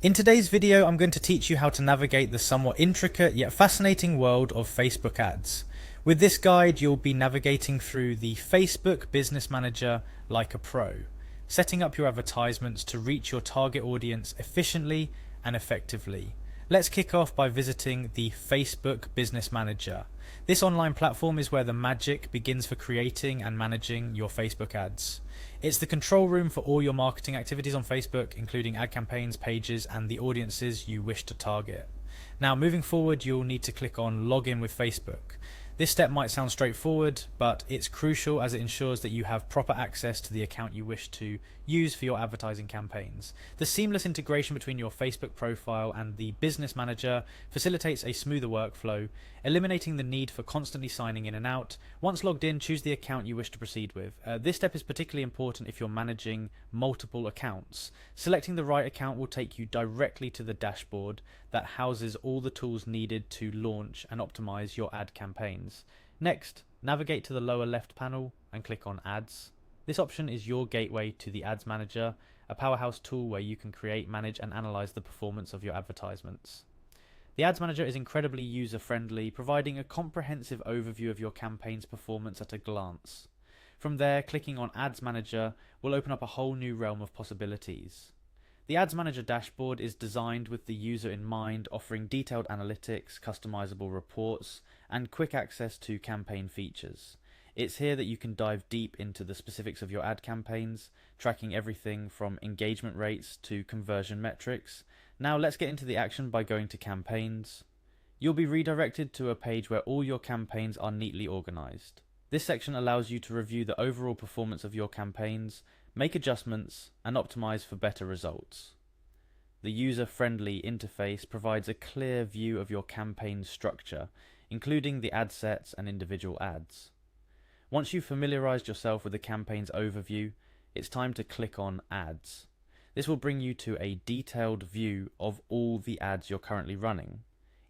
In today's video, I'm going to teach you how to navigate the somewhat intricate yet fascinating world of Facebook ads. With this guide, you'll be navigating through the Facebook Business Manager like a pro, setting up your advertisements to reach your target audience efficiently and effectively. Let's kick off by visiting the Facebook Business Manager. This online platform is where the magic begins for creating and managing your Facebook ads. It's the control room for all your marketing activities on Facebook, including ad campaigns, pages, and the audiences you wish to target. Now, moving forward, you'll need to click on Login with Facebook. This step might sound straightforward, but it's crucial as it ensures that you have proper access to the account you wish to use for your advertising campaigns. The seamless integration between your Facebook profile and the Business Manager facilitates a smoother workflow, eliminating the need for constantly signing in and out. Once logged in, choose the account you wish to proceed with. This step is particularly important if you're managing multiple accounts. Selecting the right account will take you directly to the dashboard that houses all the tools needed to launch and optimize your ad campaigns. Next, navigate to the lower left panel and click on Ads. This option is your gateway to the Ads Manager, a powerhouse tool where you can create, manage, and analyze the performance of your advertisements. The Ads Manager is incredibly user-friendly, providing a comprehensive overview of your campaign's performance at a glance. From there, clicking on Ads Manager will open up a whole new realm of possibilities. The Ads Manager dashboard is designed with the user in mind, offering detailed analytics, customizable reports, and quick access to campaign features. It's here that you can dive deep into the specifics of your ad campaigns, tracking everything from engagement rates to conversion metrics. Now let's get into the action by going to Campaigns. You'll be redirected to a page where all your campaigns are neatly organized. This section allows you to review the overall performance of your campaigns, make adjustments, and optimize for better results. The user-friendly interface provides a clear view of your campaign structure, including the ad sets and individual ads. Once you've familiarized yourself with the campaign's overview, it's time to click on Ads. This will bring you to a detailed view of all the ads you're currently running.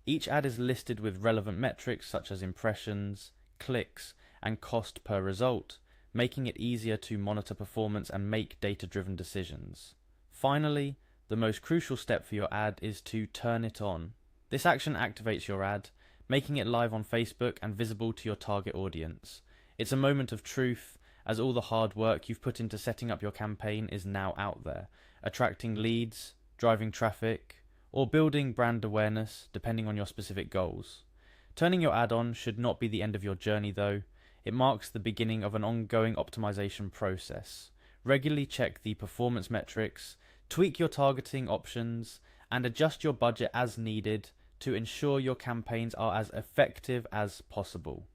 Each ad is listed with relevant metrics such as impressions, clicks, and cost per result, making it easier to monitor performance and make data-driven decisions. Finally, the most crucial step for your ad is to turn it on. This action activates your ad, making it live on Facebook and visible to your target audience. It's a moment of truth, as all the hard work you've put into setting up your campaign is now out there, attracting leads, driving traffic, or building brand awareness, depending on your specific goals. Turning your ad on should not be the end of your journey though. It marks the beginning of an ongoing optimization process. Regularly check the performance metrics, tweak your targeting options, and adjust your budget as needed to ensure your campaigns are as effective as possible.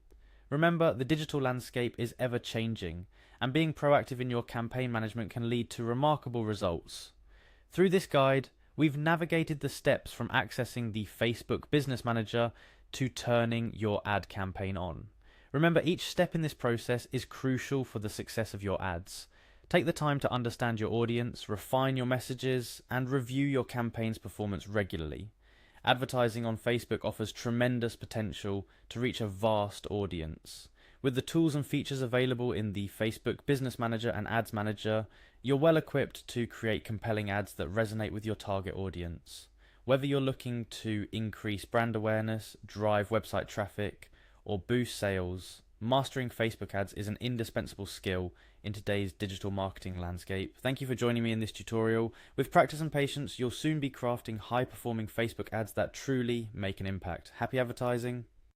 Remember, the digital landscape is ever changing, and being proactive in your campaign management can lead to remarkable results. Through this guide, we've navigated the steps from accessing the Facebook Business Manager to turning your ad campaign on. Remember, each step in this process is crucial for the success of your ads. Take the time to understand your audience, refine your messages, and review your campaign's performance regularly. Advertising on Facebook offers tremendous potential to reach a vast audience. With the tools and features available in the Facebook Business Manager and Ads Manager, you're well equipped to create compelling ads that resonate with your target audience. Whether you're looking to increase brand awareness, drive website traffic, or boost sales, mastering Facebook ads is an indispensable skill in today's digital marketing landscape. Thank you for joining me in this tutorial. With practice and patience, you'll soon be crafting high-performing Facebook ads that truly make an impact. Happy advertising!